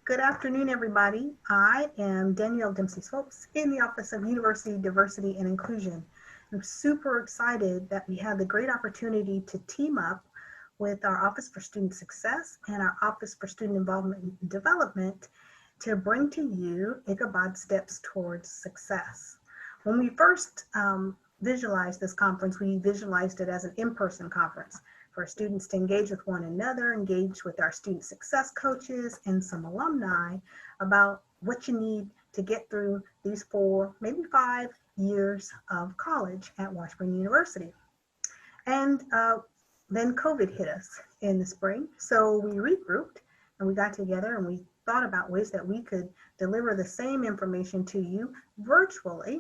Good afternoon, everybody. I am Danielle Dempsey-Swopes in the Office of University Diversity and Inclusion. I'm super excited that we have the great opportunity to team up with our Office for Student Success and our Office for Student Involvement and Development to bring to you Ichabod Steps Towards Success. When we first visualized this conference, we visualized it as an in-person conference for students to engage with one another, engage with our student success coaches and some alumni about what you need to get through these 4, maybe 5 years of college at Washburn University. And then COVID hit us in the spring. So we regrouped and we got together and we thought about ways that we could deliver the same information to you virtually.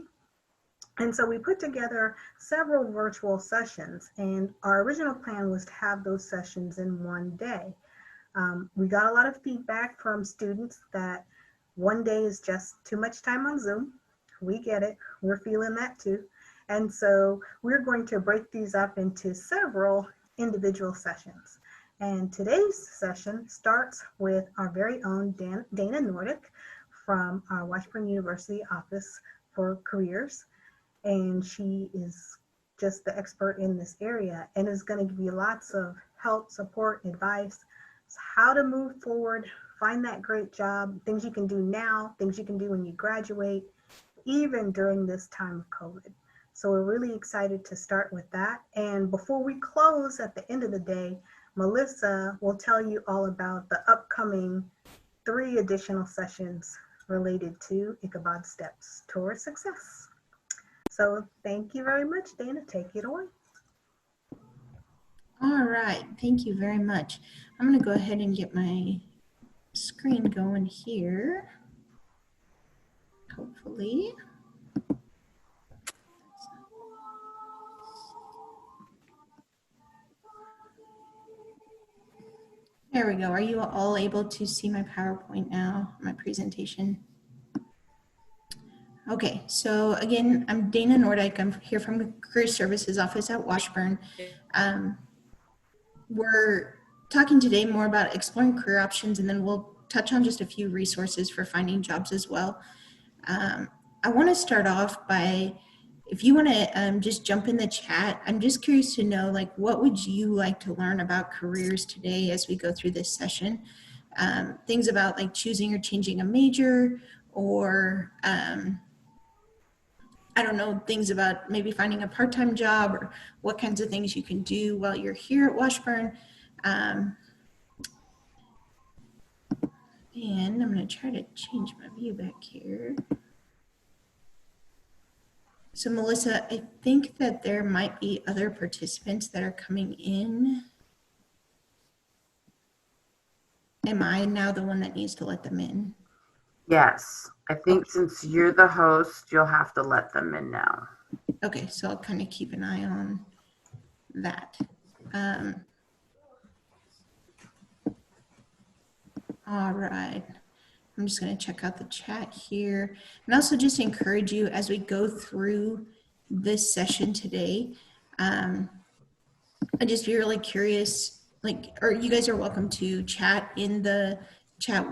And so we put together several virtual sessions, and our original plan was to have those sessions in one day. We got a lot of feedback from students that one day is just too much time on Zoom. We get it, we're feeling that too. And so we're going to break these up into several individual sessions. And today's session starts with our very own Dana Nordyke from our Washburn University Office for Careers. And she is just the expert in this area and is going to give you lots of help, support, advice, how to move forward, find that great job, things you can do now, things you can do when you graduate, even during this time of COVID. So we're really excited to start with that. And before we close at the end of the day, Melissa will tell you all about the upcoming 3 additional sessions related to Ichabod Steps Towards Success. So thank you very much, Dana. Take it away. All right, thank you very much. I'm going to go ahead and get my screen going here. Hopefully. There we go. Are you all able to see my PowerPoint now, my presentation? Okay, so again, I'm Dana Nordyke. I'm here from the Career Services Office at Washburn. We're talking today more about exploring career options, and then we'll touch on just a few resources for finding jobs as well. I want to start off by, if you want to just jump in the chat, I'm just curious to know, like, what would you like to learn about careers today as we go through this session? Things about like choosing or changing a major, or I don't know, things about maybe finding a part-time job, or what kinds of things you can do while you're here at Washburn. And I'm going to try to change my view back here. So Melissa, I think that there might be other participants that are coming in. Am I now the one that needs to let them in? Yes, I think since you're the host, you'll have to let them in now. Okay, so I'll kind of keep an eye on that. All right, I'm just going to check out the chat here, and also just encourage you as we go through this session today. I just be really curious, or you guys are welcome to chat in the chat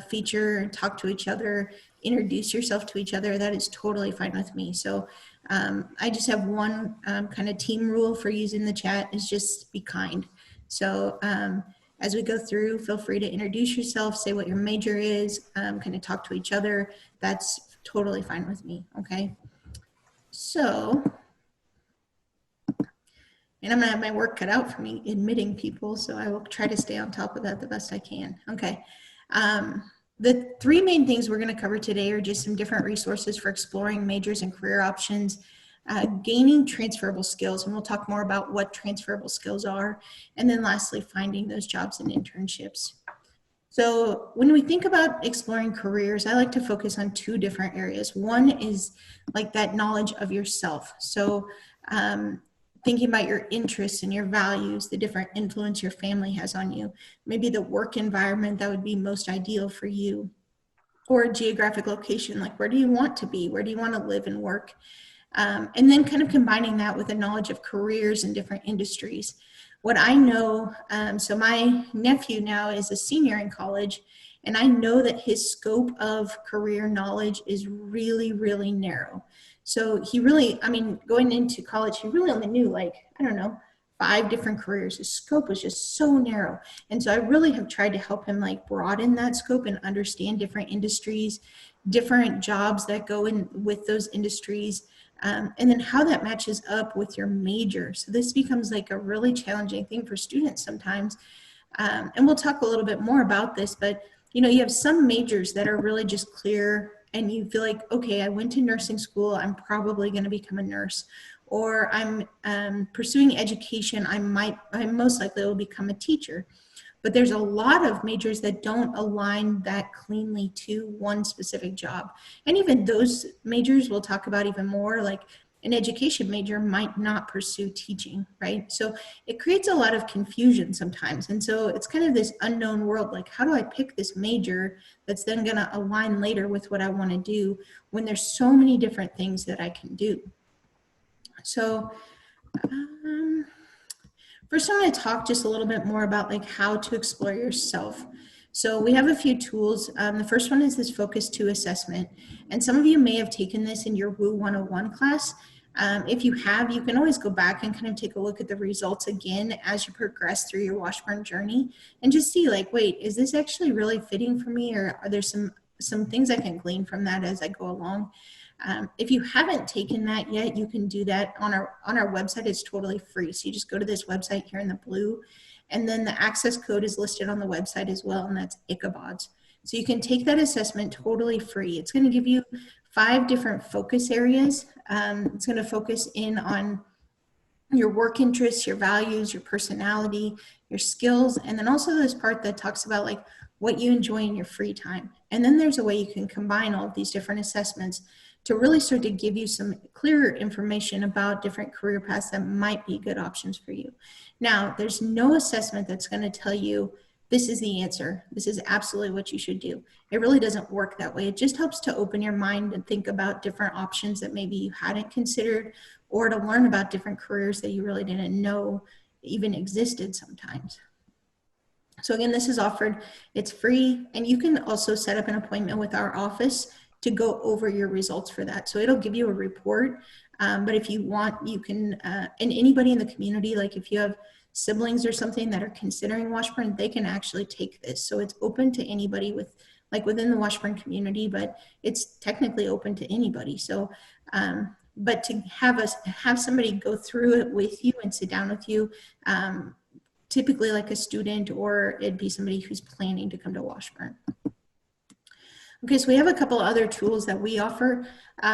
feature, talk to each other, introduce yourself to each other. That is totally fine with me. So I just have one kind of team rule for using the chat, is just be kind. So as we go through, feel free to introduce yourself, say what your major is, kind of talk to each other. That's totally fine with me, okay? So, and I'm gonna have my work cut out for me admitting people, so I will try to stay on top of that the best I can. Okay. The 3 main things we're going to cover today are just some different resources for exploring majors and career options, gaining transferable skills, and we'll talk more about what transferable skills are, and then lastly, finding those jobs and internships. So when we think about exploring careers, I like to focus on 2 different areas. One is like that knowledge of yourself. So thinking about your interests and your values, the different influence your family has on you, maybe the work environment that would be most ideal for you, or a geographic location, like where do you want to be, where do you want to live and work, and then kind of combining that with a knowledge of careers in different industries. What I know, so my nephew now is a senior in college, And I know that his scope of career knowledge is really, really narrow. So he really, I mean, going into college, he really only knew like, I don't know, 5 different careers. His scope was just so narrow. And so I really have tried to help him like broaden that scope and understand different industries, different jobs that go in with those industries, and then how that matches up with your major. So this becomes like a really challenging thing for students sometimes. And we'll talk a little bit more about this, but you know, you have some majors that are really just clear and you feel like, okay, I went to nursing school, I'm probably going to become a nurse. Or I'm pursuing education, I most likely will become a teacher. But there's a lot of majors that don't align that cleanly to one specific job. And even those majors we'll talk about even more, like an education major might not pursue teaching, right? So it creates a lot of confusion sometimes. And so it's kind of this unknown world, like how do I pick this major that's then gonna align later with what I wanna do when there's so many different things that I can do. So first, I'm going to talk just a little bit more about like how to explore yourself. So we have a few tools. The first one is this Focus 2 assessment. And some of you may have taken this in your WU 101 class. If you have, you can always go back and kind of take a look at the results again as you progress through your Washburn journey and just see like, wait, is this actually really fitting for me? Or are there some things I can glean from that as I go along? If you haven't taken that yet, you can do that on our website. It's totally free. So you just go to this website here in the blue, and then the access code is listed on the website as well, and that's ICHOBODS. So you can take that assessment totally free. It's going to give you 5 different focus areas. It's going to focus in on your work interests, your values, your personality, your skills, and then also this part that talks about like what you enjoy in your free time. And then there's a way you can combine all of these different assessments to really start to give you some clearer information about different career paths that might be good options for you. Now, there's no assessment that's going to tell you this is the answer. This is absolutely what you should do. It really doesn't work that way. It just helps to open your mind and think about different options that maybe you hadn't considered, or to learn about different careers that you really didn't know even existed sometimes. So again, this is offered, it's free, and you can also set up an appointment with our office to go over your results for that. So it'll give you a report, but if you want, you can, and anybody in the community, like if you have siblings or something that are considering Washburn, they can actually take this. So it's open to anybody with, like within the Washburn community, but it's technically open to anybody. So, but to have somebody go through it with you and sit down with you, typically like a student, or it'd be somebody who's planning to come to Washburn. Okay, so we have a couple other tools that we offer.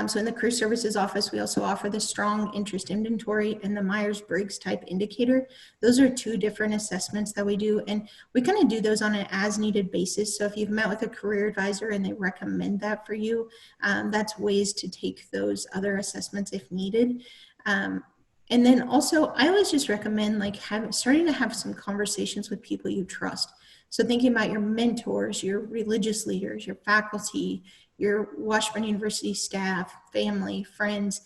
So in the Career Services office, we also offer the Strong Interest Inventory and the Myers-Briggs Type Indicator. Those are 2 different assessments that we do, and we kind of do those on an as-needed basis. So if you've met with a career advisor and they recommend that for you, that's ways to take those other assessments if needed. And then also, I always just recommend like starting to have some conversations with people you trust. So thinking about your mentors, your religious leaders, your faculty, your Washburn University staff, family, friends.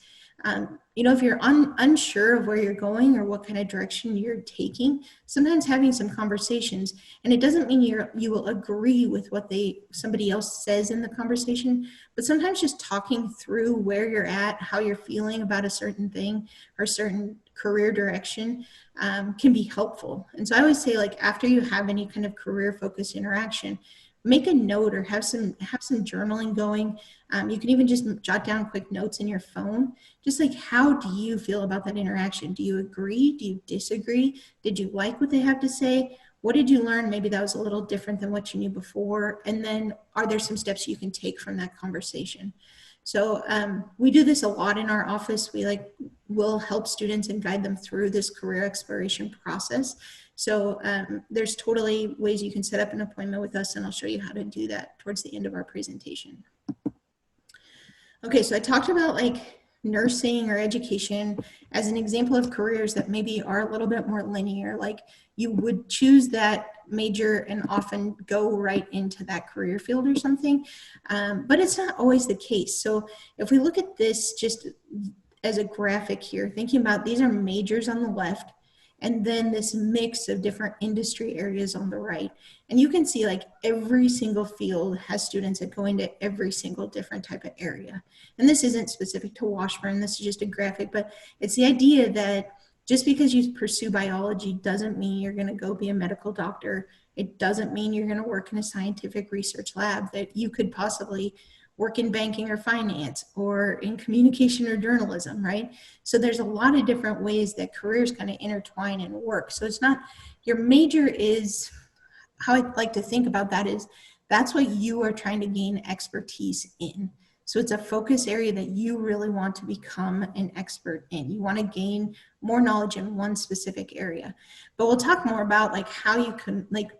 You know, if you're unsure of where you're going or what kind of direction you're taking, sometimes having some conversations, and it doesn't mean you will agree with what somebody else says in the conversation, but sometimes just talking through where you're at, how you're feeling about a certain thing or certain career direction can be helpful. And so I always say, like, after you have any kind of career focused interaction, make a note or have some journaling going. You can even just jot down quick notes in your phone. Just like, how do you feel about that interaction? Do you agree? Do you disagree? Did you like what they have to say? What did you learn? Maybe that was a little different than what you knew before. And then are there some steps you can take from that conversation? So we do this a lot in our office. We'll help students and guide them through this career exploration process. So there's totally ways you can set up an appointment with us, and I'll show you how to do that towards the end of our presentation. Okay, so I talked about like nursing or education as an example of careers that maybe are a little bit more linear, like you would choose that major and often go right into that career field or something, but it's not always the case. So if we look at this just as a graphic here, thinking about these are majors on the left, and then this mix of different industry areas on the right. And you can see like every single field has students that go into every single different type of area. And this isn't specific to Washburn, this is just a graphic, but it's the idea that just because you pursue biology doesn't mean you're going to go be a medical doctor. It doesn't mean you're going to work in a scientific research lab, that you could possibly work in banking or finance or in communication or journalism, right? So there's a lot of different ways that careers kind of intertwine and work. So it's not, your major is, how I like to think about that is, that's what you are trying to gain expertise in. So it's a focus area that you really want to become an expert in. You want to gain more knowledge in one specific area. But we'll talk more about like how you can, like,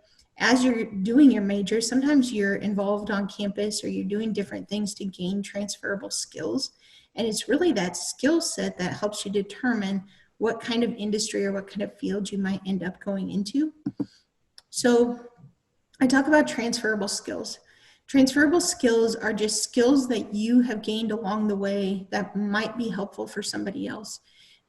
as you're doing your major, sometimes you're involved on campus or you're doing different things to gain transferable skills. And it's really that skill set that helps you determine what kind of industry or what kind of field you might end up going into. So I talk about transferable skills. Transferable skills are just skills that you have gained along the way that might be helpful for somebody else.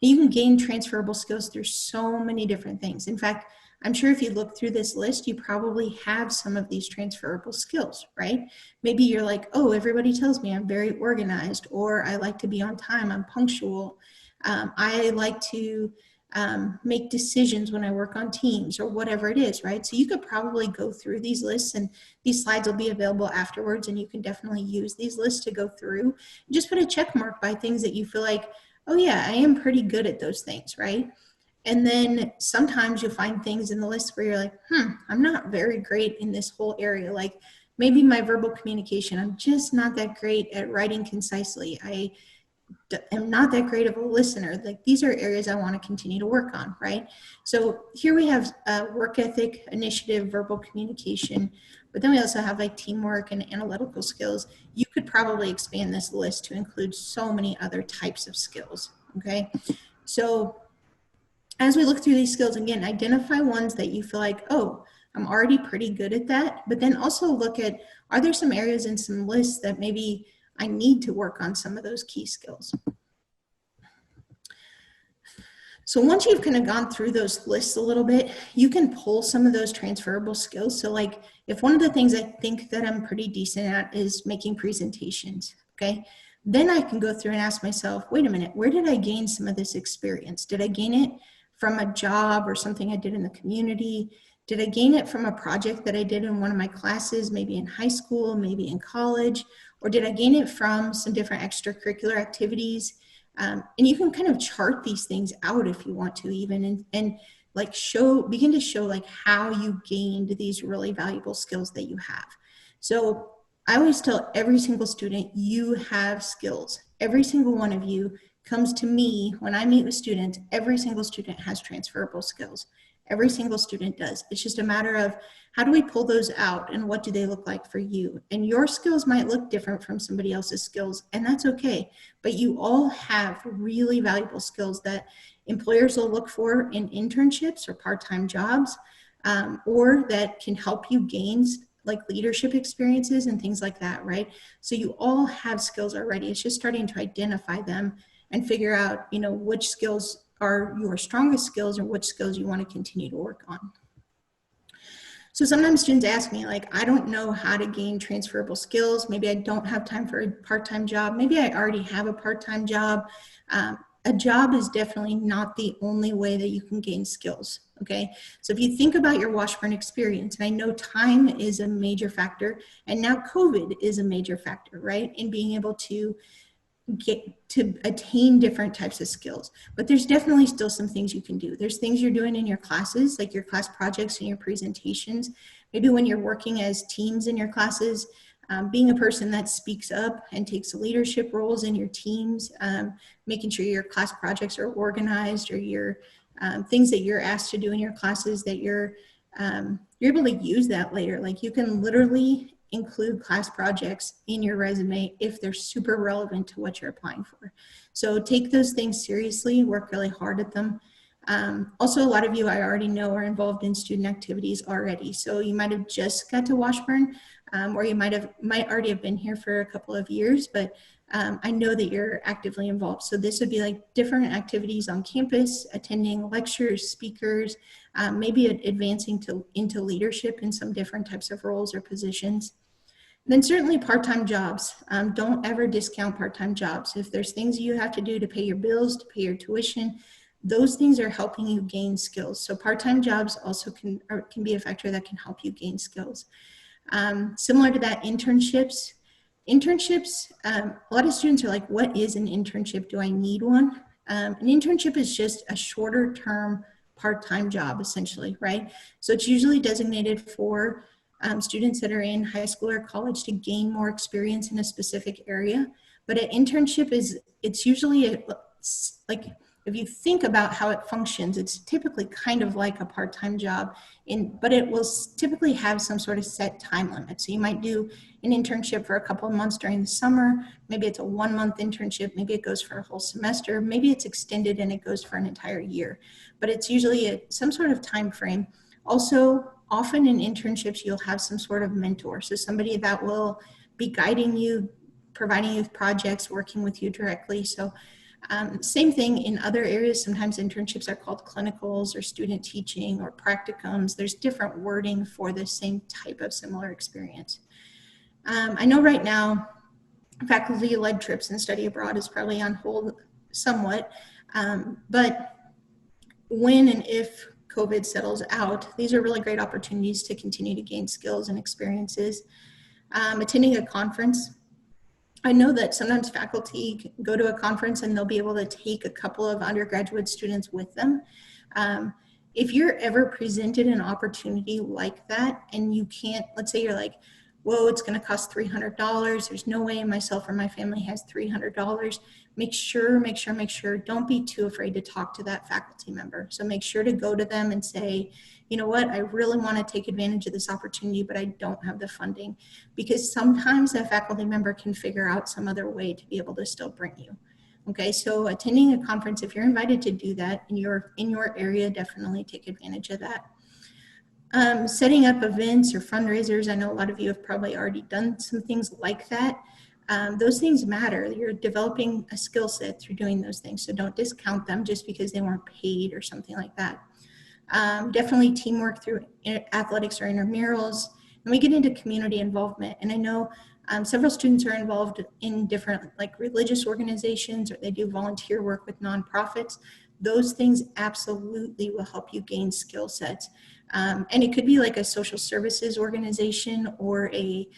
You can gain transferable skills through so many different things. In fact, I'm sure if you look through this list, you probably have some of these transferable skills, right? Maybe you're like, oh, everybody tells me I'm very organized, or I like to be on time, I'm punctual. I like to make decisions when I work on teams, or whatever it is, right? So you could probably go through these lists, and these slides will be available afterwards, and you can definitely use these lists to go through. Just put a check mark by things that you feel like, oh yeah, I am pretty good at those things, right? And then sometimes you'll find things in the list where you're like, I'm not very great in this whole area. Like maybe my verbal communication, I'm just not that great at writing concisely. I am not that great of a listener. Like these are areas I want to continue to work on, right? So here we have work ethic, initiative, verbal communication, but then we also have like teamwork and analytical skills. You could probably expand this list to include so many other types of skills, okay? So as we look through these skills, again, identify ones that you feel like, oh, I'm already pretty good at that, but then also look at, are there some areas in some lists that maybe I need to work on some of those key skills? So once you've kind of gone through those lists a little bit, you can pull some of those transferable skills. So like if one of the things I think that I'm pretty decent at is making presentations, okay? Then I can go through and ask myself, wait a minute, where did I gain some of this experience? Did I gain it from a job or something I did in the community? Did I gain it from a project that I did in one of my classes, maybe in high school, maybe in college? Or did I gain it from some different extracurricular activities? And you can kind of chart these things out if you want to even, and like begin to show like how you gained these really valuable skills that you have. So I always tell every single student, you have skills. Every single one of you comes to me when I meet with students. Every single student has transferable skills. Every single student does. It's just a matter of how do we pull those out and what do they look like for you? And your skills might look different from somebody else's skills, and that's okay. But you all have really valuable skills that employers will look for in internships or part-time jobs, or that can help you gain like leadership experiences and things like that, right? So you all have skills already. It's just starting to identify them and figure out, you know, which skills are your strongest skills and which skills you want to continue to work on. So sometimes students ask me, like, I don't know how to gain transferable skills. Maybe I don't have time for a part-time job. Maybe I already have a part-time job. A job is definitely not the only way that you can gain skills, okay? So if you think about your Washburn experience, and I know time is a major factor, and now COVID is a major factor, right? In being able to get to attain different types of skills, but there's definitely still some things you can do. There's things you're doing in your classes, like your class projects and your presentations. Maybe when you're working as teams in your classes, being a person that speaks up and takes leadership roles in your teams, making sure your class projects are organized, or your things that you're asked to do in your classes that you're able to use that later. Like you can literally include class projects in your resume if they're super relevant to what you're applying for. So take those things seriously, work really hard at them. Also, a lot of you I already know are involved in student activities already. So you might have just got to Washburn. or you might already have been here for a couple of years, but I know that you're actively involved. So this would be like different activities on campus, attending lectures, speakers, maybe advancing into leadership in some different types of roles or positions. And then certainly part-time jobs. Don't ever discount part-time jobs. If there's things you have to do to pay your bills, to pay your tuition, those things are helping you gain skills. So part-time jobs also can be a factor that can help you gain skills. Similar to that, internships. A lot of students are like, what is an internship? Do I need one? An internship is just a shorter term part-time job, essentially, right? So it's usually designated for students that are in high school or college to gain more experience in a specific area. But an internship it's usually like, if you think about how it functions, it's typically kind of like a part-time job, but it will typically have some sort of set time limit. So you might do an internship for a couple of months during the summer. Maybe it's a 1-month internship. Maybe it goes for a whole semester. Maybe it's extended and it goes for an entire year. But it's usually some sort of time frame. Also, often in internships, you'll have some sort of mentor. So somebody that will be guiding you, providing you with projects, working with you directly. So same thing in other areas. Sometimes internships are called clinicals or student teaching or practicums. There's different wording for the same type of similar experience. I know right now faculty-led trips and study abroad is probably on hold somewhat, but when and if COVID settles out, these are really great opportunities to continue to gain skills and experiences. Attending a conference. I know that sometimes faculty go to a conference and they'll be able to take a couple of undergraduate students with them. If you're ever presented an opportunity like that and you can't, let's say you're like, whoa, it's going to cost $300. There's no way myself or my family has $300. Make sure, don't be too afraid to talk to that faculty member. So make sure to go to them and say, you know what, I really want to take advantage of this opportunity, but I don't have the funding. Because sometimes that faculty member can figure out some other way to be able to still bring you. Okay, so attending a conference, if you're invited to do that in your area, definitely take advantage of that. Setting up events or fundraisers. I know a lot of you have probably already done some things like that. Those things matter. You're developing a skill set through doing those things. So don't discount them just because they weren't paid or something like that. Definitely teamwork through athletics or intramurals. And we get into community involvement. And I know several students are involved in different like religious organizations, or they do volunteer work with nonprofits. Those things absolutely will help you gain skill sets. And it could be like a social services organization or a,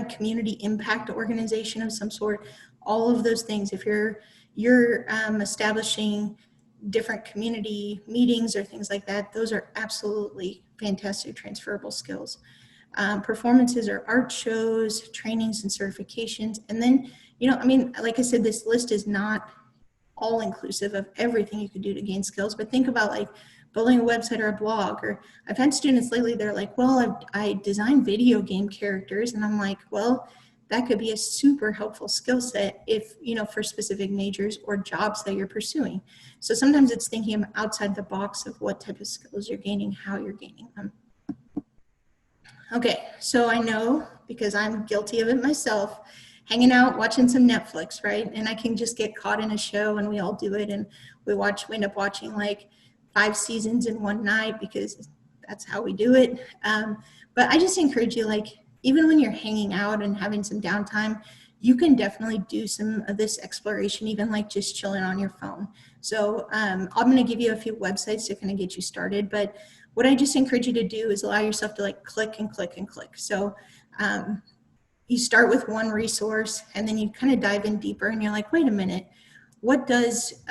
community impact organization of some sort. All of those things, if you're establishing different community meetings or things like that, those are absolutely fantastic transferable skills. Performances or art shows, trainings and certifications. And then, like I said, this list is not all inclusive of everything you could do to gain skills, but think about like building a website or a blog. Or I've had students lately, they're like, well, I design video game characters. And I'm like, well, that could be a super helpful skill set if, for specific majors or jobs that you're pursuing. So sometimes it's thinking outside the box of what type of skills you're gaining, how you're gaining them. Okay, so I know, because I'm guilty of it myself, hanging out, watching some Netflix, right? And I can just get caught in a show, and we all do it. And we end up watching like 5 seasons in one night because that's how we do it. But I just encourage you, like, even when you're hanging out and having some downtime, you can definitely do some of this exploration, even like just chilling on your phone. So I'm going to give you a few websites to kind of get you started. But what I just encourage you to do is allow yourself to like click and click and click. So you start with one resource and then you kind of dive in deeper and you're like, wait a minute, what does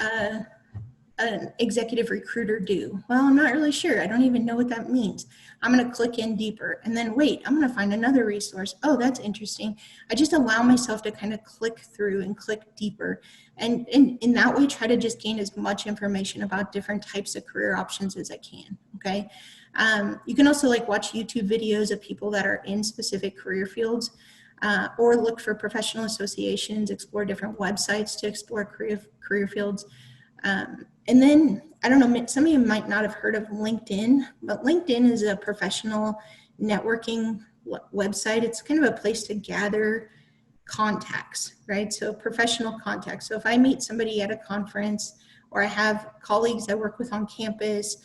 an executive recruiter do? Well, I'm not really sure. I don't even know what that means. I'm going to click in deeper and then wait, I'm going to find another resource. Oh, that's interesting. I just allow myself to kind of click through and click deeper. And in that way, try to just gain as much information about different types of career options as I can. Okay. You can also like watch YouTube videos of people that are in specific career fields. Or look for professional associations, explore different websites to explore career fields. And then, I don't know, some of you might not have heard of LinkedIn, but LinkedIn is a professional networking website. It's kind of a place to gather contacts, right? So professional contacts. So if I meet somebody at a conference, or I have colleagues I work with on campus,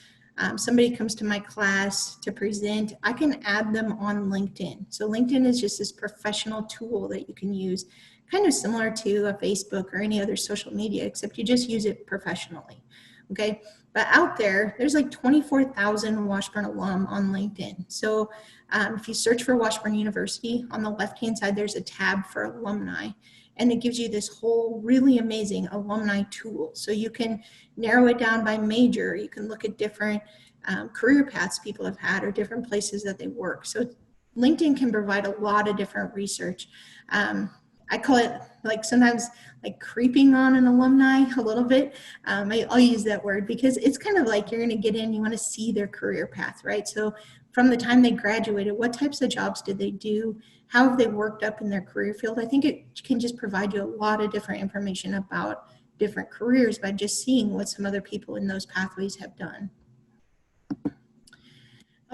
somebody comes to my class to present, I can add them on LinkedIn. So LinkedIn is just this professional tool that you can use, kind of similar to a Facebook or any other social media, except you just use it professionally. Okay. But out there, there's like 24,000 Washburn alum on LinkedIn. So if you search for Washburn University, on the left-hand side, there's a tab for alumni, and it gives you this whole really amazing alumni tool. So you can narrow it down by major. You can look at different career paths people have had or different places that they work. So LinkedIn can provide a lot of different research. I call it like sometimes like creeping on an alumni a little bit. I'll use that word because it's kind of like you're going to get in, you want to see their career path, right? So from the time they graduated, what types of jobs did they do? How have they worked up in their career field? I think it can just provide you a lot of different information about different careers by just seeing what some other people in those pathways have done.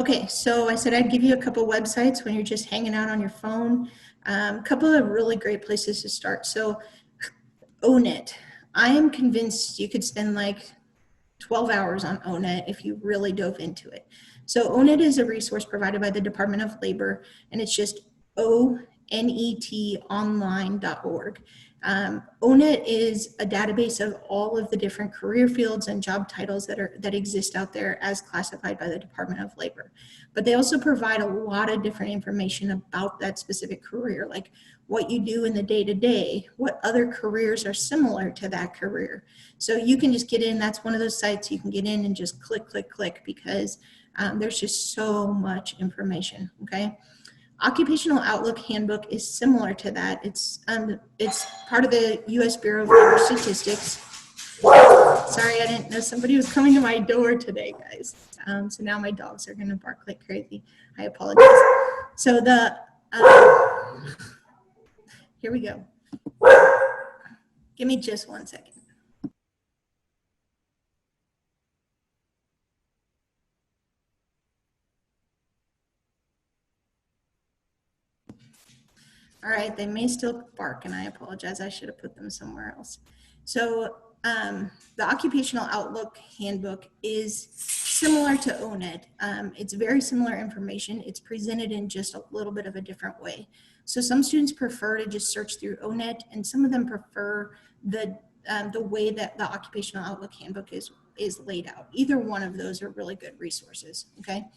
Okay, so I said I'd give you a couple websites when you're just hanging out on your phone. A couple of really great places to start. So Own It. I am convinced you could spend like 12 hours on Own It if you really dove into it. So Own It is a resource provided by the Department of Labor, and it's just onetonline.org. Own It is a database of all of the different career fields and job titles that exist out there as classified by the Department of Labor. But they also provide a lot of different information about that specific career, like what you do in the day-to-day, what other careers are similar to that career. So you can just get in. That's one of those sites you can get in and just click, click, click, because there's just so much information, okay? Occupational Outlook Handbook is similar to that. It's part of the U.S. Bureau of Labor Statistics. Sorry, I didn't know somebody was coming to my door today, guys. So now my dogs are going to bark like crazy. I apologize. So here we go. Give me just 1 second. All right, they may still bark, and I apologize. I should have put them somewhere else. So the Occupational Outlook Handbook is similar to Own It. It's very similar information. It's presented in just a little bit of a different way. So some students prefer to just search through Own It, and some of them prefer the way that the Occupational Outlook Handbook is laid out. Either one of those are really good resources, okay?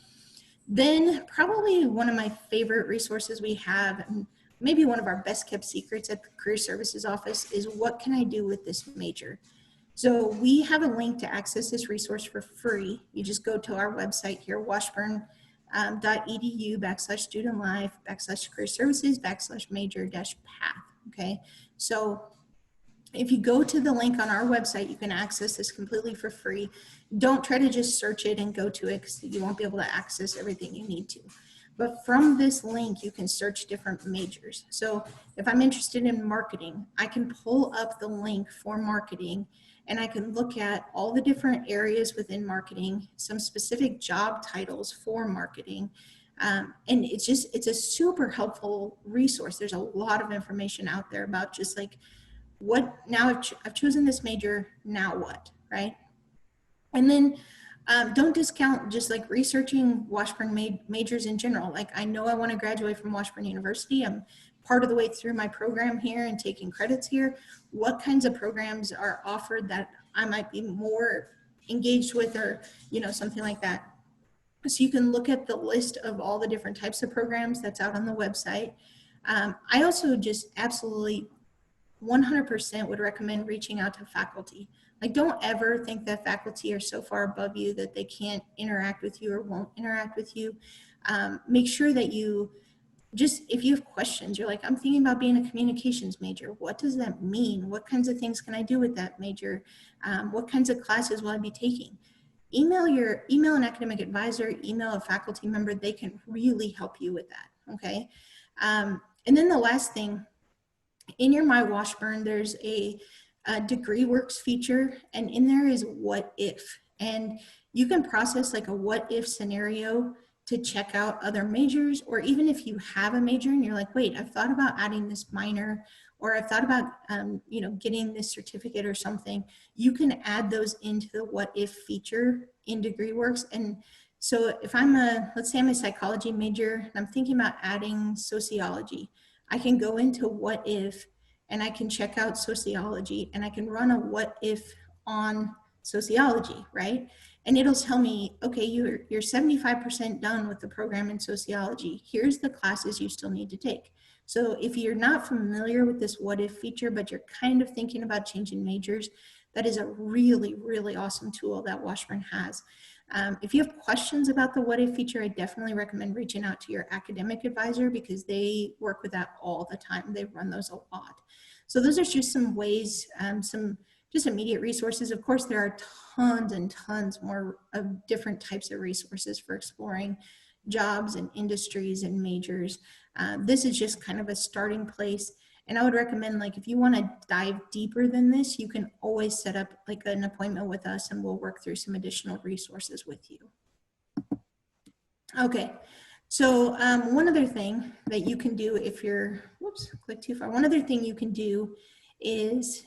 Then probably one of my favorite resources we have, and maybe one of our best kept secrets at the Career Services office, is what can I do with this major? So we have a link to access this resource for free. You just go to our website here, washburn.edu/student-life/career services/major-path, okay? So if you go to the link on our website, you can access this completely for free. Don't try to just search it and go to it because you won't be able to access everything you need to. But from this link, you can search different majors. So if I'm interested in marketing, I can pull up the link for marketing, and I can look at all the different areas within marketing, some specific job titles for marketing. And it's a super helpful resource. There's a lot of information out there about just like, what now I've chosen this major, now what, right? And then don't discount just like researching Washburn majors in general. Like, I know I want to graduate from Washburn University. I'm part of the way through my program here and taking credits here. What kinds of programs are offered that I might be more engaged with, or, something like that. So you can look at the list of all the different types of programs that's out on the website. I also just absolutely 100% would recommend reaching out to faculty. Like, don't ever think that faculty are so far above you that they can't interact with you or won't interact with you. Make sure that you just, if you have questions, you're like, I'm thinking about being a communications major. What does that mean? What kinds of things can I do with that major? What kinds of classes will I be taking? Email an academic advisor, email a faculty member. They can really help you with that, okay? And then the last thing, in your My Washburn, there's a degree works feature, and in there is what if, and you can process like a what if scenario to check out other majors, or even if you have a major and you're like, wait, I've thought about adding this minor, or I've thought about, getting this certificate or something, you can add those into the what if feature in DegreeWorks. And so if let's say I'm a psychology major and I'm thinking about adding sociology, I can go into what if and I can check out sociology and I can run a what if on sociology, right? And it'll tell me, okay, you're 75% done with the program in sociology. Here's the classes you still need to take. So if you're not familiar with this what if feature, but you're kind of thinking about changing majors, that is a really, really awesome tool that Washburn has. If you have questions about the what if feature, I definitely recommend reaching out to your academic advisor because they work with that all the time. They run those a lot. So those are just some ways, some just immediate resources. Of course, there are tons and tons more of different types of resources for exploring jobs and industries and majors. This is just kind of a starting place. And I would recommend, like, if you want to dive deeper than this, you can always set up like an appointment with us and we'll work through some additional resources with you. Okay, so one other thing that you can do if you're, whoops, click too far. One other thing you can do is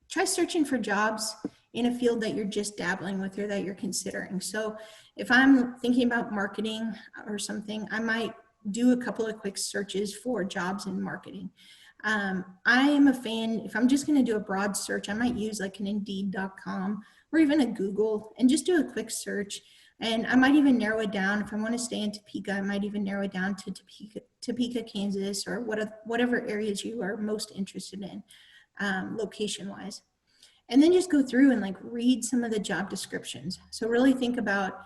try searching for jobs in a field that you're just dabbling with or that you're considering. So if I'm thinking about marketing or something, I might do a couple of quick searches for jobs in marketing. I am a fan, if I'm just going to do a broad search, I might use like an Indeed.com or even a Google and just do a quick search. And I might even narrow it down. If I want to stay in Topeka, I might even narrow it down to Topeka, Kansas, or whatever areas you are most interested in, location-wise. And then just go through and like read some of the job descriptions. So really think about,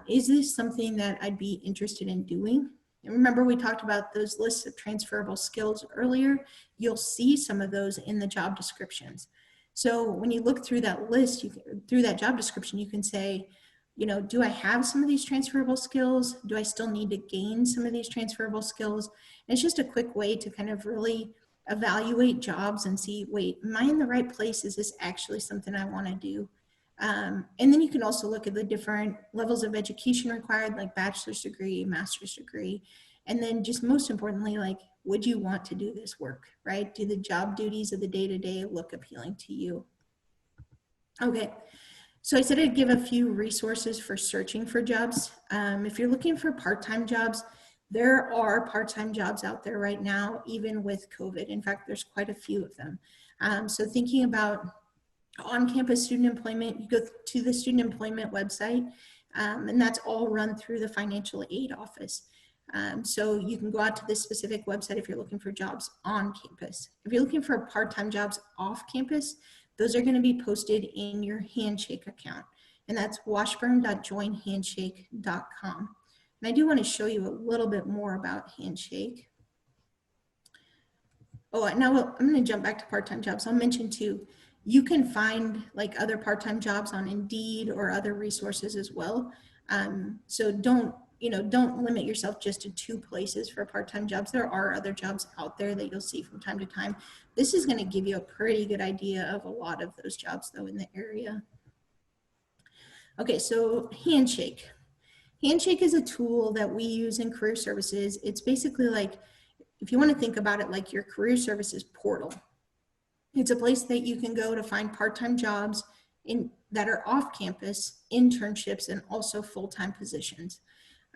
is this something that I'd be interested in doing? And remember, we talked about those lists of transferable skills earlier. You'll see some of those in the job descriptions. So when you look through that list, through that job description, you can say, do I have some of these transferable skills? Do I still need to gain some of these transferable skills? And it's just a quick way to kind of really evaluate jobs and see, wait, am I in the right place? Is this actually something I want to do? And then you can also look at the different levels of education required, like bachelor's degree, master's degree. And then just most importantly, like, would you want to do this work, right? Do the job duties of the day-to-day look appealing to you? Okay, so I said I'd give a few resources for searching for jobs. If you're looking for part-time jobs, there are part-time jobs out there right now, even with COVID. In fact, there's quite a few of them. So thinking about on-campus student employment, you go to the student employment website, and that's all run through the financial aid office. So you can go out to this specific website if you're looking for jobs on campus. If you're looking for part-time jobs off campus, those are going to be posted in your Handshake account, and that's washburn.joinhandshake.com. And I do want to show you a little bit more about Handshake. Oh, now I'm going to jump back to part-time jobs. I'll mention too, you can find like other part-time jobs on Indeed or other resources as well. So don't limit yourself just to 2 places for part-time jobs. There are other jobs out there that you'll see from time to time. This is going to give you a pretty good idea of a lot of those jobs though in the area. Okay, so Handshake. Handshake is a tool that we use in career services. It's basically like, if you want to think about it like your career services portal. It's a place that you can go to find part-time jobs that are off campus, internships, and also full-time positions.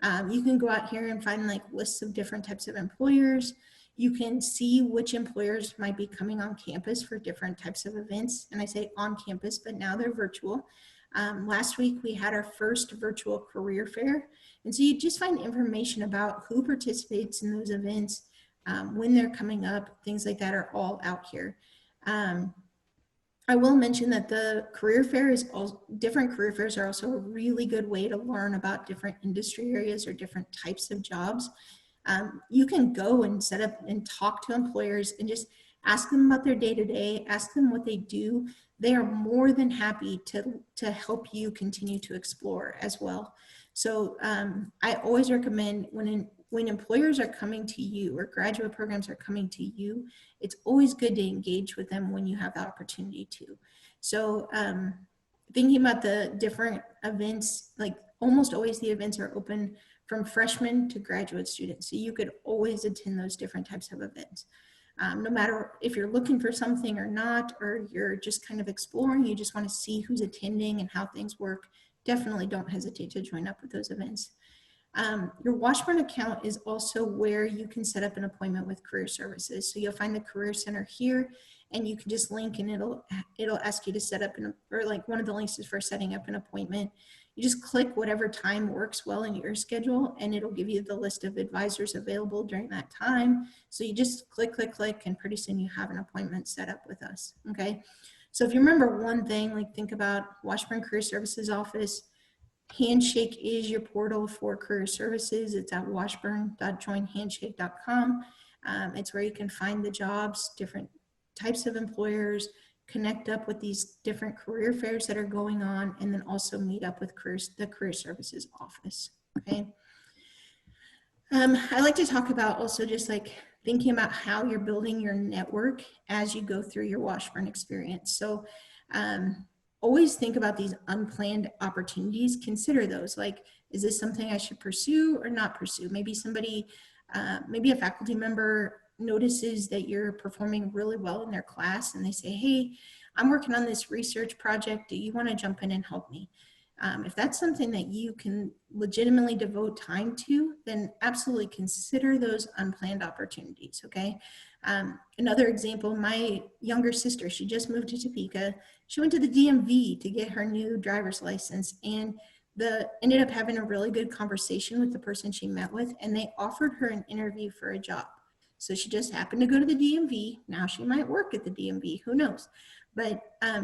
You can go out here and find like lists of different types of employers. You can see which employers might be coming on campus for different types of events. And I say on campus, but now they're virtual. Last week we had our first virtual career fair. And so you just find information about who participates in those events, when they're coming up, things like that are all out here. I will mention that the career fair different career fairs are also a really good way to learn about different industry areas or different types of jobs. You can go and set up and talk to employers and just ask them about their day-to-day, ask them what they do. They are more than happy to help you continue to explore as well. So I always recommend when employers are coming to you or graduate programs are coming to you, it's always good to engage with them when you have the opportunity to. So thinking about the different events, like almost always the events are open from freshmen to graduate students. So you could always attend those different types of events. No matter if you're looking for something or not, or you're just kind of exploring, you just want to see who's attending and how things work, definitely don't hesitate to join up with those events. Your Washburn account is also where you can set up an appointment with Career Services. So you'll find the Career Center here, and you can just link, and it'll ask you to set up or like one of the links is for setting up an appointment. You just click whatever time works well in your schedule, and it'll give you the list of advisors available during that time. So you just click, and pretty soon you have an appointment set up with us, okay? So if you remember one thing, like think about Washburn Career Services office. Handshake is your portal for career services. It's at washburn.joinhandshake.com. It's where you can find the jobs, different types of employers, connect up with these different career fairs that are going on, and then also meet up with the career services office, okay? I like to talk about also just like thinking about how you're building your network as you go through your Washburn experience. So always think about these unplanned opportunities. Consider those, like, is this something I should pursue or not pursue? Maybe somebody, maybe a faculty member notices that you're performing really well in their class, and they say, hey, I'm working on this research project. Do you want to jump in and help me? If that's something that you can legitimately devote time to, then absolutely consider those unplanned opportunities, okay? Another example, my younger sister, she just moved to Topeka. She went to the DMV to get her new driver's license, and ended up having a really good conversation with the person she met with, and they offered her an interview for a job. So she just happened to go to the DMV. Now she might work at the DMV, who knows? But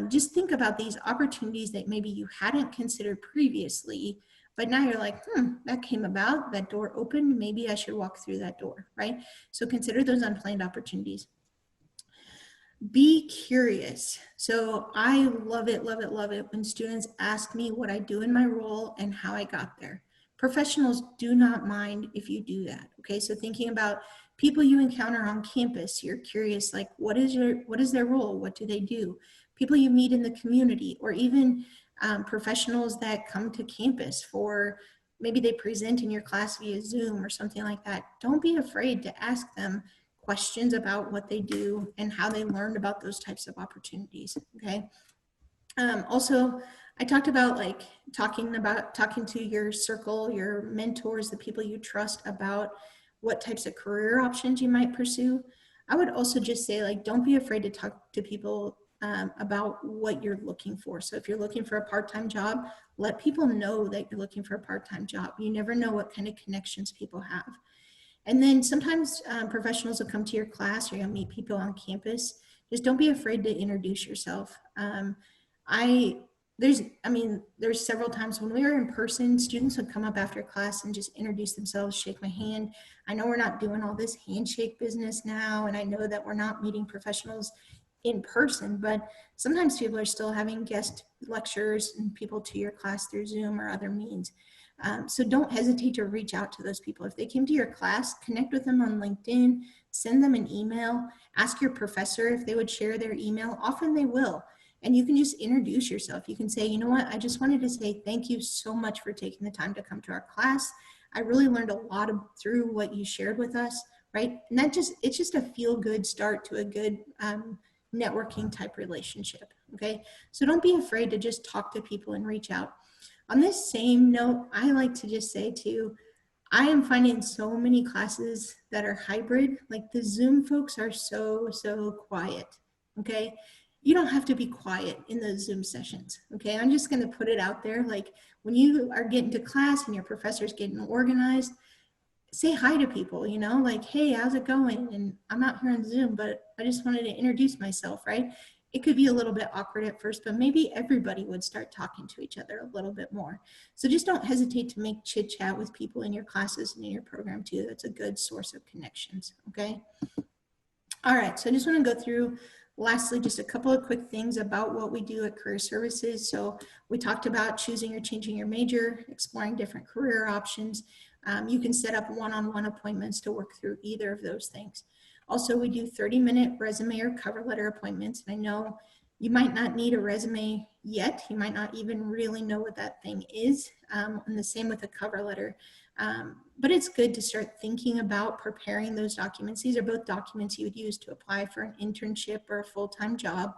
just think about these opportunities that maybe you hadn't considered previously, but now you're like, that came about, that door opened, maybe I should walk through that door, right? So consider those unplanned opportunities. Be curious. So I love it when students ask me what I do in my role and how I got there. Professionals do not mind if you do that, okay? So thinking about people you encounter on campus, you're curious, like, what is their role? What do they do? People you meet in the community, or even professionals that come to campus for, maybe they present in your class via Zoom or something like that. Don't be afraid to ask them questions about what they do and how they learned about those types of opportunities, okay? Also, I talked about like talking to your circle, your mentors, the people you trust about what types of career options you might pursue. I would also just say, like, don't be afraid to talk to people about what you're looking for. So if you're looking for a part-time job, let people know that you're looking for a part-time job. You never know what kind of connections people have. And then sometimes professionals will come to your class, or you'll meet people on campus. Just don't be afraid to introduce yourself. There's several times when we were in person, students would come up after class and just introduce themselves, shake my hand. I know we're not doing all this handshake business now, and I know that we're not meeting professionals in person, but sometimes people are still having guest lectures and people to your class through Zoom or other means. So don't hesitate to reach out to those people. If they came to your class, connect with them on LinkedIn, send them an email, ask your professor if they would share their email. Often they will. And you can just introduce yourself. You can say, you know what, I just wanted to say thank you so much for taking the time to come to our class. I really learned a lot through what you shared with us, right? And it's just a feel-good start to a good networking type relationship, okay? So don't be afraid to just talk to people and reach out. On this same note, I like to just say too, I am finding so many classes that are hybrid, like the Zoom folks are so quiet, okay? You don't have to be quiet in those Zoom sessions, okay? I'm just gonna put it out there, like when you are getting to class and your professor's getting organized, say hi to people, you know, like, hey, how's it going? And I'm not here on Zoom, but I just wanted to introduce myself, right? It could be a little bit awkward at first, but maybe everybody would start talking to each other a little bit more. So just don't hesitate to make chit chat with people in your classes and in your program too. That's a good source of connections, okay? All right, so I just want to go through lastly just a couple of quick things about what we do at Career Services. So we talked about choosing or changing your major, exploring different career options. You can set up one-on-one appointments to work through either of those things. Also, we do 30-minute resume or cover letter appointments. And I know you might not need a resume yet. You might not even really know what that thing is. And the same with a cover letter. But it's good to start thinking about preparing those documents. These are both documents you would use to apply for an internship or a full-time job.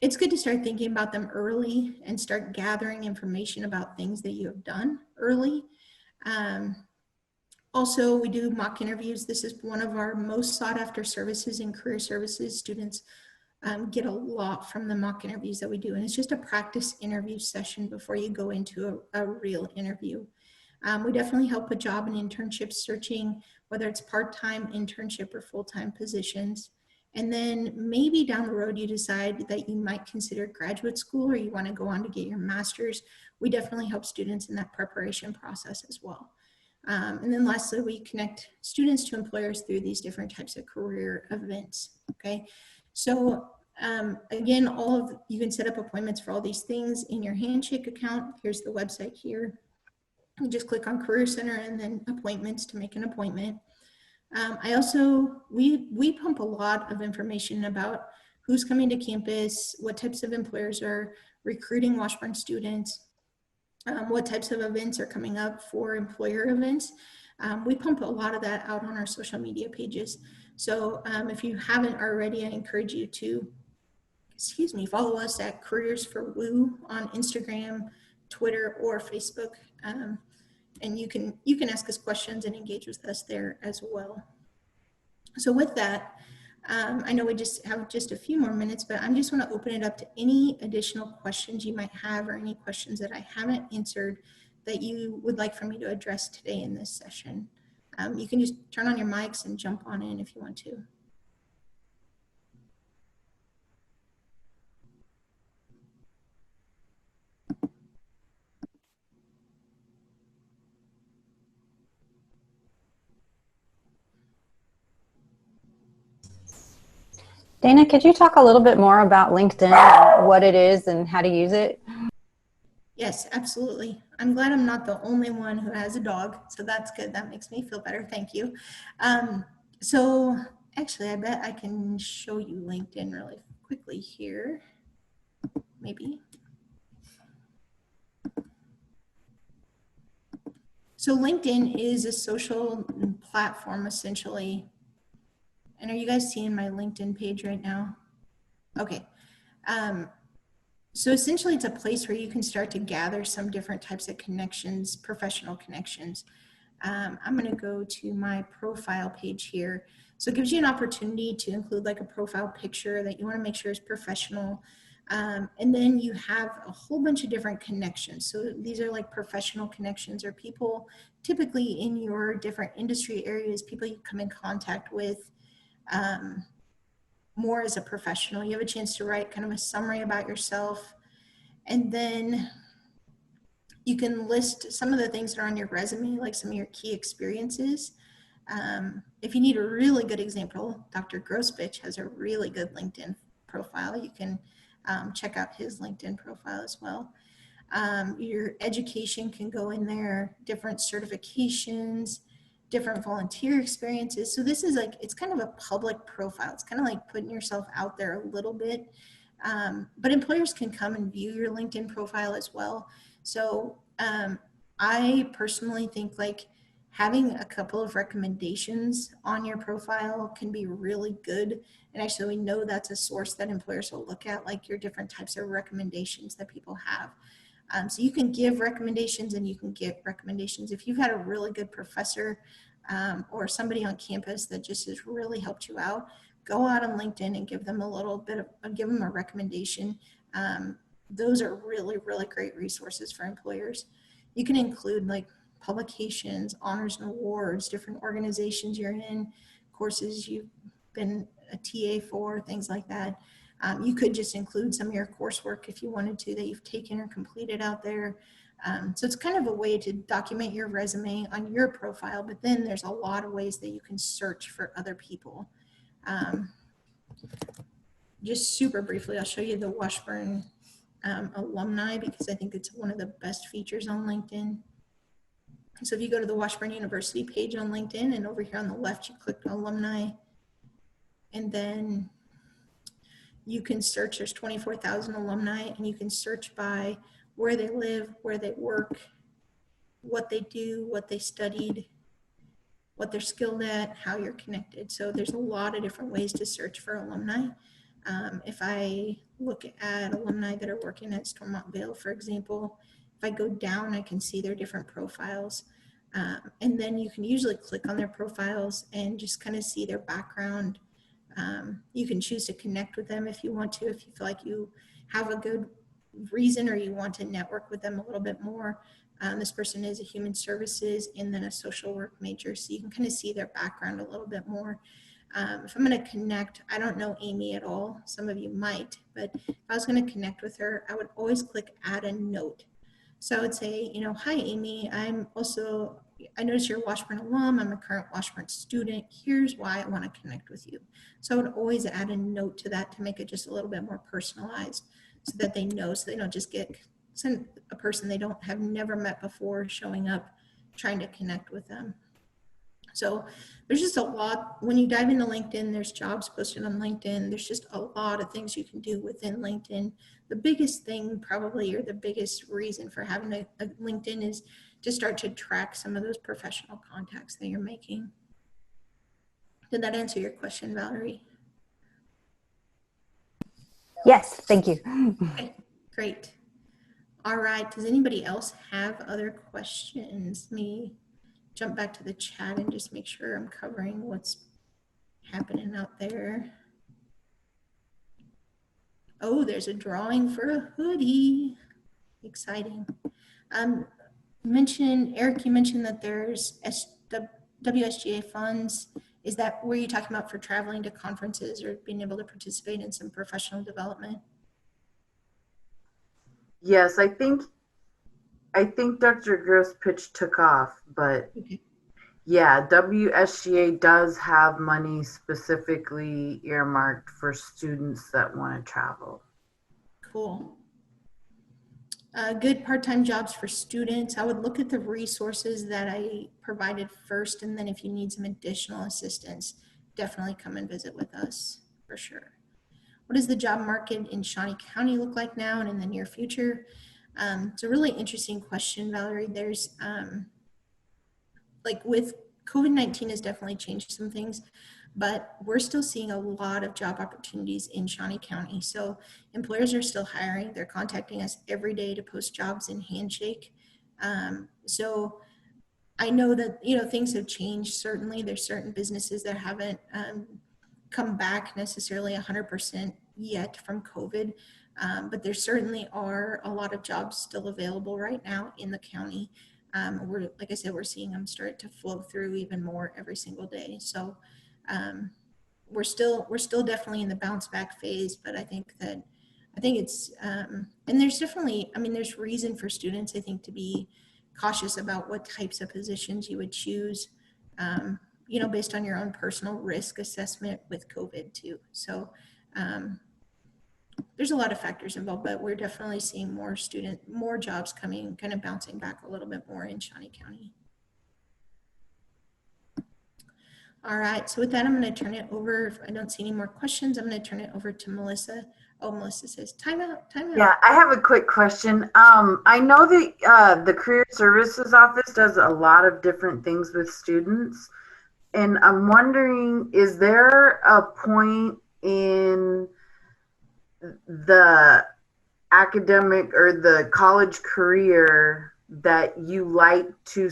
It's good to start thinking about them early and start gathering information about things that you have done early. Also, we do mock interviews. This is one of our most sought after services in career services. Students get a lot from the mock interviews that we do. And it's just a practice interview session before you go into a real interview. We definitely help with job and internship searching, whether it's part-time internship or full-time positions. And then maybe down the road, you decide that you might consider graduate school or you want to go on to get your master's. We definitely help students in that preparation process as well. And then lastly, we connect students to employers through these different types of career events, okay? So again, you can set up appointments for all these things in your Handshake account. Here's the website here. You just click on Career Center and then appointments to make an appointment. We pump a lot of information about who's coming to campus, what types of employers are recruiting Washburn students, what types of events are coming up for employer events. We pump a lot of that out on our social media pages. So if you haven't already, I encourage you to, follow us at Careers for Woo on Instagram, Twitter, or Facebook. And you can ask us questions and engage with us there as well. So with that, I know we just have just a few more minutes, but I just want to open it up to any additional questions you might have or any questions that I haven't answered that you would like for me to address today in this session. You can just turn on your mics and jump on in if you want to. Dana, could you talk a little bit more about LinkedIn, what it is and how to use it? Yes, absolutely. I'm glad I'm not the only one who has a dog, so that's good. That makes me feel better. Thank you. So actually, I bet I can show you LinkedIn really quickly here, maybe. So LinkedIn is a social platform, essentially. And are you guys seeing my LinkedIn page right now? Okay. So essentially, it's a place where you can start to gather some different types of connections, professional connections. I'm going to go to my profile page here. So it gives you an opportunity to include like a profile picture that you want to make sure is professional. And then you have a whole bunch of different connections. So these are like professional connections or people typically in your different industry areas, people you come in contact with more as a professional. You have a chance to write kind of a summary about yourself. And then you can list some of the things that are on your resume, like some of your key experiences. If you need a really good example, Dr. Grossbitch has a really good LinkedIn profile. You can check out his LinkedIn profile as well. Your education can go in there, different certifications, different volunteer experiences. So this is like, it's kind of a public profile. It's kind of like putting yourself out there a little bit. But employers can come and view your LinkedIn profile as well. So I personally think like having a couple of recommendations on your profile can be really good. And actually we know that's a source that employers will look at, like your different types of recommendations that people have. So you can give recommendations and you can get recommendations. If you've had a really good professor or somebody on campus that just has really helped you out, go out on LinkedIn and give them a little bit of, give them a recommendation. Those are really, really great resources for employers. You can include like publications, honors and awards, different organizations you're in, courses you've been a TA for, things like that. You could just include some of your coursework if you wanted to that you've taken or completed out there. So it's kind of a way to document your resume on your profile, but then there's a lot of ways that you can search for other people. Just super briefly, I'll show you the Washburn alumni because I think it's one of the best features on LinkedIn. So if you go to the Washburn University page on LinkedIn and over here on the left, you click alumni and then you can search, there's 24,000 alumni and you can search by where they live, where they work, what they do, what they studied, what they're skilled at, how you're connected. So there's a lot of different ways to search for alumni. If I look at alumni that are working at Stormont Vail, for example, if I go down, I can see their different profiles. And then you can usually click on their profiles and just kind of see their background. You can choose to connect with them if you want to, if you feel like you have a good reason or you want to network with them a little bit more. This person is a human services and then a social work major, so you can kind of see their background a little bit more. If I'm going to connect, I don't know Amy at all. Some of you might, but if I was going to connect with her, I would always click add a note. So I would say, you know, hi Amy, I noticed you're a Washburn alum. I'm a current Washburn student. Here's why I want to connect with you. So I would always add a note to that to make it just a little bit more personalized so that they know, so they don't just send a person they have never met before showing up trying to connect with them. So there's just a lot. When you dive into LinkedIn, there's jobs posted on LinkedIn. There's just a lot of things you can do within LinkedIn. The biggest thing probably, or the biggest reason for having a LinkedIn, is to start to track some of those professional contacts that you're making. Did that answer your question, Valerie? Yes, thank you. Okay, great. All right, does anybody else have other questions? Let me jump back to the chat and just make sure I'm covering what's happening out there. Oh, there's a drawing for a hoodie. Exciting. Eric, you mentioned that there's WSGA funds. Is that where you're talking about for traveling to conferences or being able to participate in some professional development? Yes, I think Dr. Gross' pitch took off, but Okay. yeah, WSGA does have money specifically earmarked for students that want to travel. Cool. Good part-time jobs for students. I would look at the resources that I provided first, and then if you need some additional assistance, definitely come and visit with us for sure. What does the job market in Shawnee County look like now and in the near future? It's a really interesting question, Valerie. There's like with COVID-19 has definitely changed some things, but we're still seeing a lot of job opportunities in Shawnee County. So employers are still hiring. They're contacting us every day to post jobs in Handshake. So I know that, you know, things have changed. Certainly there's certain businesses that haven't come back necessarily 100% yet from COVID. But there certainly are a lot of jobs still available right now in the county. Like I said, we're seeing them start to flow through even more every single day. So we're still definitely in the bounce back phase, but I think it's, and there's definitely, I mean, there's reason for students, I think, to be cautious about what types of positions you would choose, you know, based on your own personal risk assessment with COVID too. So there's a lot of factors involved, but we're definitely seeing more jobs coming, kind of bouncing back a little bit more in Shawnee County. All right, so with that, I'm going to turn it over. If I don't see any more questions, I'm going to turn it over to Melissa. Oh, Melissa says, time out. Yeah, I have a quick question. I know that the Career Services Office does a lot of different things with students. And I'm wondering, is there a point in the academic or the college career that you like to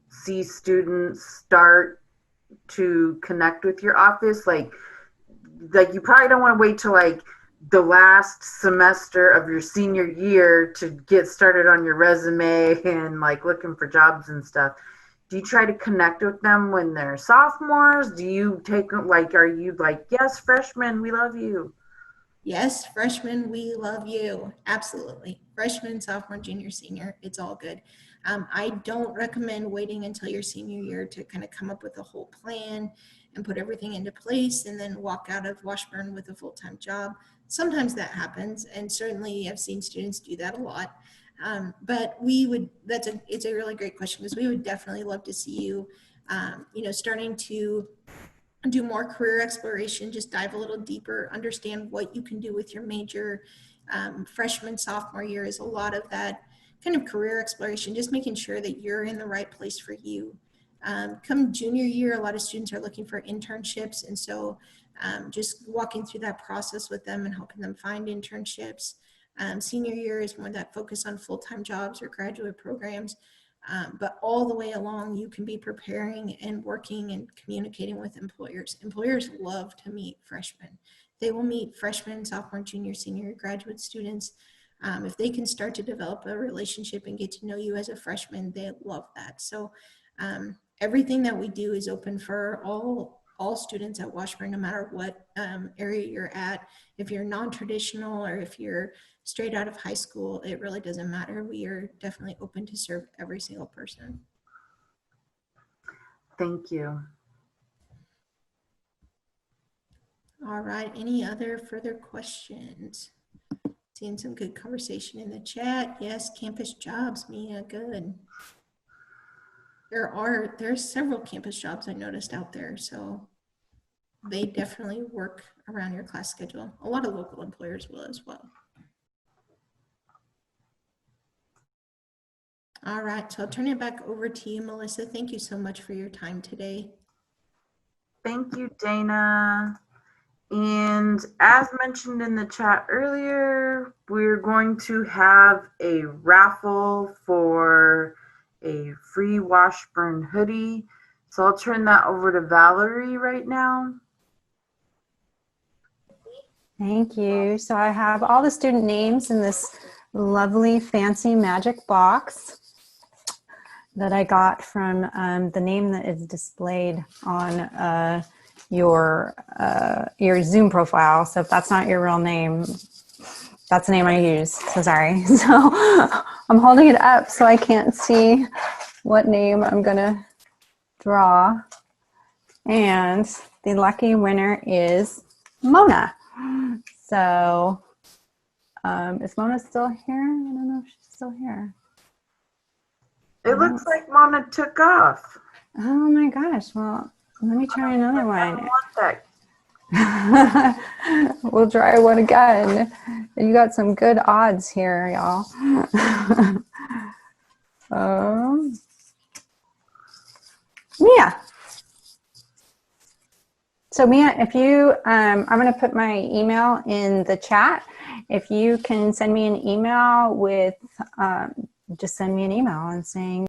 see students start to connect with your office? Like you probably don't want to wait till like the last semester of your senior year to get started on your resume and like looking for jobs and stuff. Do you try to connect with them when they're sophomores? Do you take like, are you like, yes, freshmen, we love you? Yes, freshmen, we love you. Absolutely. Freshman, sophomore, junior, senior, it's all good. I don't recommend waiting until your senior year to kind of come up with a whole plan and put everything into place and then walk out of Washburn with a full-time job. Sometimes that happens, and certainly I've seen students do that a lot. But it's a really great question, because we would definitely love to see you, you know, starting to do more career exploration, just dive a little deeper, understand what you can do with your major. Freshman, sophomore year is a lot of that kind of career exploration, just making sure that you're in the right place for you. Come junior year, a lot of students are looking for internships, and so just walking through that process with them and helping them find internships. Senior year is more that focus on full-time jobs or graduate programs, but all the way along, you can be preparing and working and communicating with employers. Employers love to meet freshmen. They will meet freshmen, sophomore, junior, senior, graduate students. If they can start to develop a relationship and get to know you as a freshman, they love that. So everything that we do is open for all students at Washburn, no matter what area you're at. If you're non-traditional or if you're straight out of high school, it really doesn't matter. We are definitely open to serve every single person. Thank you. All right, any other further questions? Seeing some good conversation in the chat. Yes, campus jobs, Mia, good. There's several campus jobs I noticed out there, so they definitely work around your class schedule. A lot of local employers will as well. All right, so I'll turn it back over to you, Melissa. Thank you so much for your time today. Thank you, Dana. And as mentioned in the chat earlier, we're going to have a raffle for a free Washburn hoodie. So I'll turn that over to Valerie right now. Thank you. So I have all the student names in this lovely fancy magic box that I got from the name that is displayed on your Zoom profile. So if that's not your real name, that's the name I use. So sorry. So I'm holding it up so I can't see what name I'm gonna draw. And the lucky winner is Mona. So is Mona still here? I don't know if she's still here. It looks like Mona took off. Oh my gosh. Well, let me try another one. We'll try one again. You got some good odds here, y'all. Mia. So Mia, if you, I'm going to put my email in the chat. If you can send me an email with, just send me an email and saying